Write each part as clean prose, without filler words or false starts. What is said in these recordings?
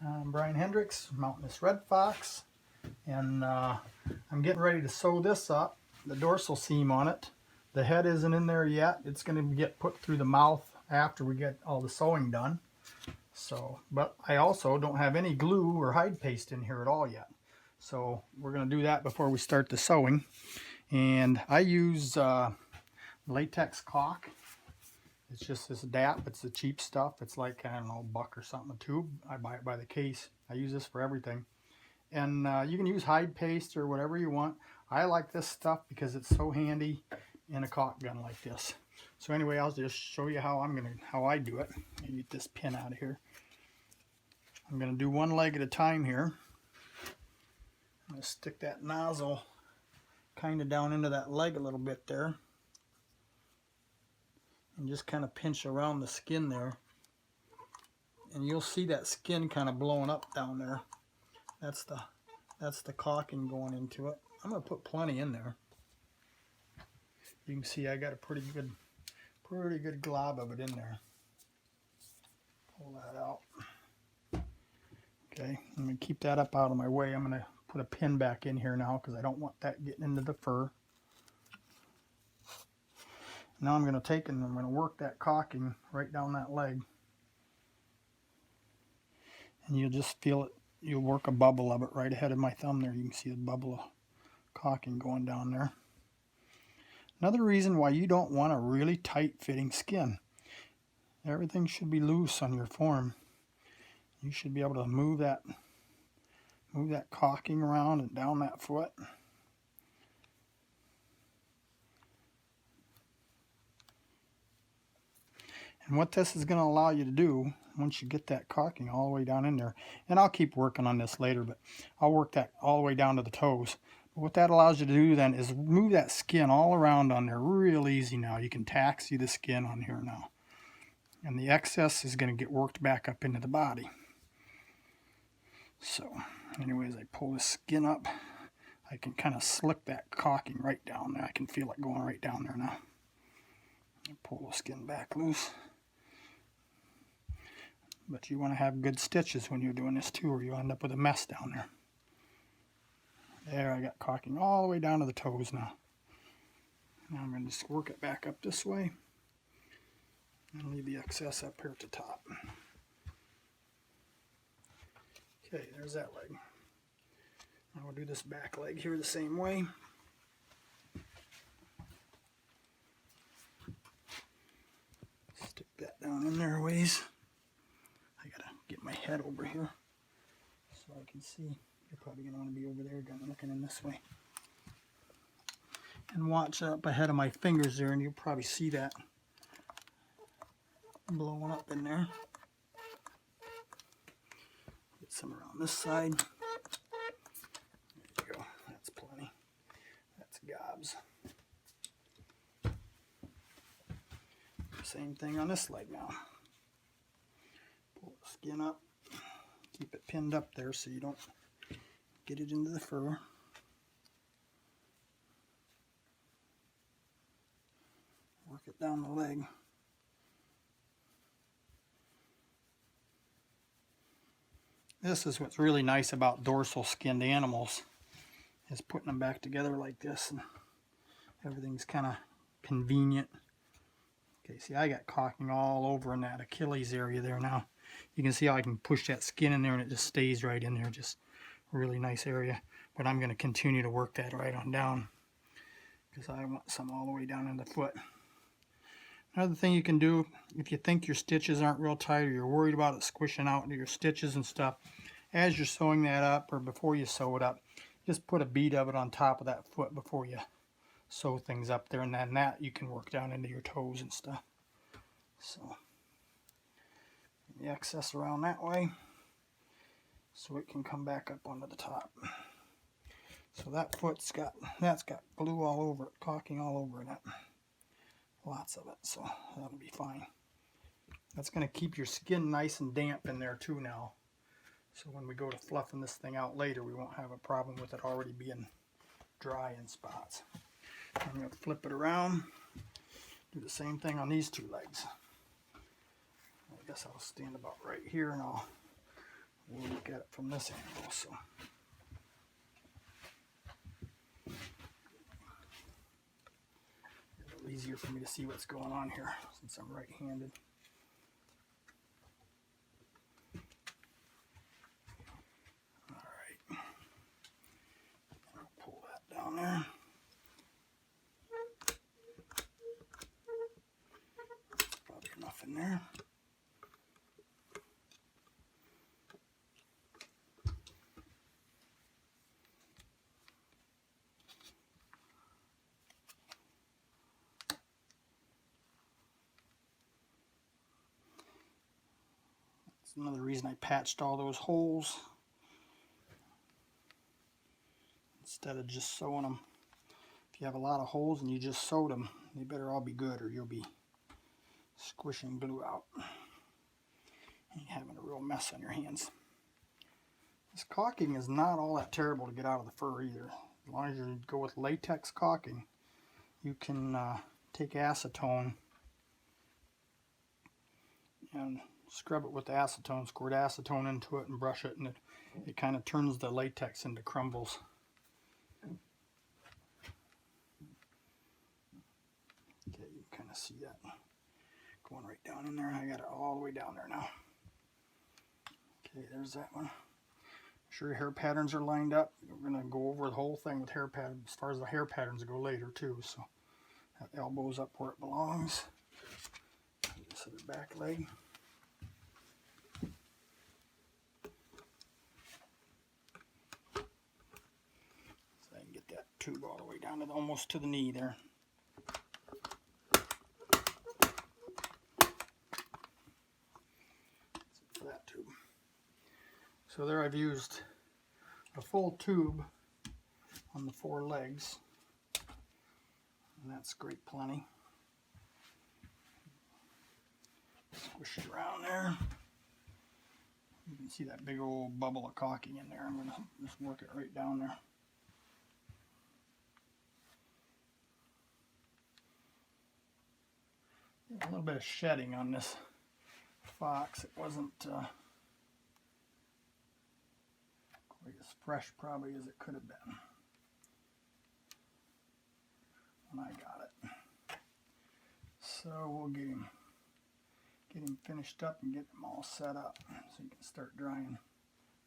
I'm Brian Hendricks, mounting this red fox, and I'm getting ready to sew this up, the dorsal seam on it. The head isn't in there yet. It's going to get put through the mouth after we get all the sewing done. So, but I also don't have any glue or hide paste in here at all yet. So we're going to do that before we start the sewing. And I use latex caulk. It's just this DAP. It's the cheap stuff. It's like, I don't know, $1 or something a tube. I buy it by the case. I use this for everything. And you can use hide paste or whatever you want. I like this stuff because it's so handy in a caulk gun like this. So anyway, I'll just show you how I do it. Let me get this pin out of here. I'm gonna do one leg at a time here. I'm gonna stick that nozzle kind of down into that leg a little bit there, and just kind of pinch around the skin there, and you'll see that skin kind of blowing up down there. That's the caulking going into it. I'm gonna put plenty in there. You can see I got a pretty good glob of it in there. Pull that out. Okay, I'm going to keep that up out of my way. I'm going to put a pin back in here now because I don't want that getting into the fur. Now I'm going to take and I'm going to work that caulking right down that leg. And you'll just feel it. You'll work a bubble of it right ahead of my thumb there. You can see the bubble of caulking going down there. Another reason why you don't want a really tight fitting skin. Everything should be loose on your form. You should be able to move that caulking around and down that foot. And what this is going to allow you to do, once you get that caulking all the way down in there, and I'll keep working on this later, but I'll work that all the way down to the toes. But what that allows you to do then is move that skin all around on there real easy now. You can taxi the skin on here now. And the excess is going to get worked back up into the body. So, anyways, I pull the skin up. I can kind of slick that caulking right down there. I can feel it going right down there now. I pull the skin back loose. But you want to have good stitches when you're doing this too, or you'll end up with a mess down there. There, I got caulking all the way down to the toes now. Now I'm going to just work it back up this way and leave the excess up here at the top. Okay, there's that leg. Now we'll do this back leg here the same way. Stick that down in there a ways. I gotta get my head over here so I can see. You're probably gonna want to be over there, looking in this way. And watch up ahead of my fingers there, and you'll probably see that blowing up in there. Get some around this side. There you go. That's plenty. That's gobs. Same thing on this leg now. Pull the skin up. Keep it pinned up there so you don't get it into the fur. Work it down the leg. This is what's really nice about dorsal skinned animals, is putting them back together like this, and everything's kind of convenient. Okay, see, I got caulking all over in that Achilles area there now. You can see how I can push that skin in there and it just stays right in there. Just a really nice area. But I'm going to continue to work that right on down because I want some all the way down in the foot. Another thing you can do, if you think your stitches aren't real tight or you're worried about it squishing out into your stitches and stuff, as you're sewing that up or before you sew it up, just put a bead of it on top of that foot before you sew things up there, and then that you can work down into your toes and stuff. So, the excess around that way so it can come back up onto the top. So that foot's got glue all over it, caulking all over it. Lots of it, so that'll be fine. That's going to keep your skin nice and damp in there too now. So when we go to fluffing this thing out later, we won't have a problem with it already being dry in spots. I'm going to flip it around, do the same thing on these two legs. I guess I'll stand about right here and I'll we'll look at it from this angle. So a little easier for me to see what's going on here since I'm right-handed. All right, I'll pull that down there. Probably enough in there. Another reason I patched all those holes instead of just sewing them. If you have a lot of holes and you just sewed them, they better all be good or you'll be squishing glue out and having a real mess on your hands. This caulking is not all that terrible to get out of the fur either. As long as you go with latex caulking, you can take acetone and scrub it with acetone, squirt acetone into it and brush it, and it kind of turns the latex into crumbles. Okay, you can kind of see that going right down in there. I got it all the way down there now. Okay, there's that one. Make sure your hair patterns are lined up. We're going to go over the whole thing with hair patterns as far as the hair patterns go later too. So that elbow's up where it belongs. This other back leg. Tube all the way down to almost to the knee there. For that tube. So there I've used a full tube on the 4 legs, and that's great plenty. Squish it around there. You can see that big old bubble of caulking in there. I'm going to just work it right down there. A little bit of shedding on this fox. It wasn't quite as fresh probably as it could have been when I got it. So we'll get him finished up and get him all set up so you can start drying.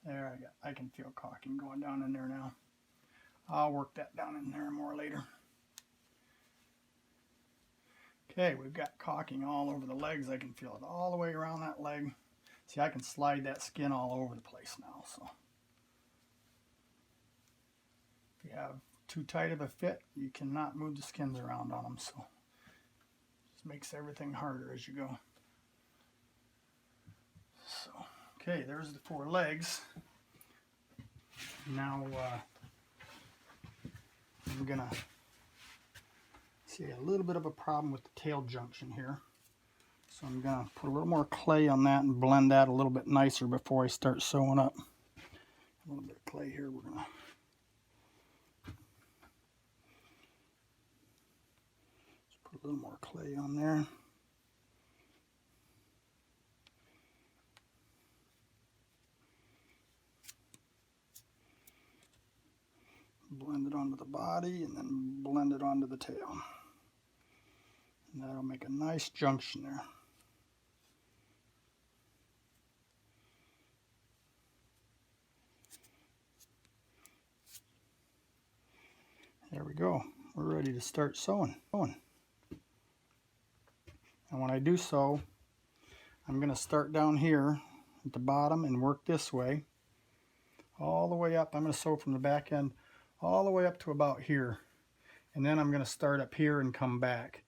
There, I can feel caulking going down in there now. I'll work that down in there more later. Okay, we've got caulking all over the legs. I can feel it all the way around that leg. See, I can slide that skin all over the place now. So if you have too tight of a fit, you cannot move the skins around on them. So it just makes everything harder as you go. So, okay, there's the 4 legs. Now I'm gonna see a little bit of a problem with the tail junction here, so I'm going to put a little more clay on that and blend that a little bit nicer before I start sewing up. A little bit of clay here. We're going to just put a little more clay on there. Blend it onto the body and then blend it onto the tail. And that'll make a nice junction there. There we go. We're ready to start sewing. And when I do sew, I'm going to start down here at the bottom and work this way all the way up. I'm going to sew from the back end all the way up to about here. And then I'm going to start up here and come back.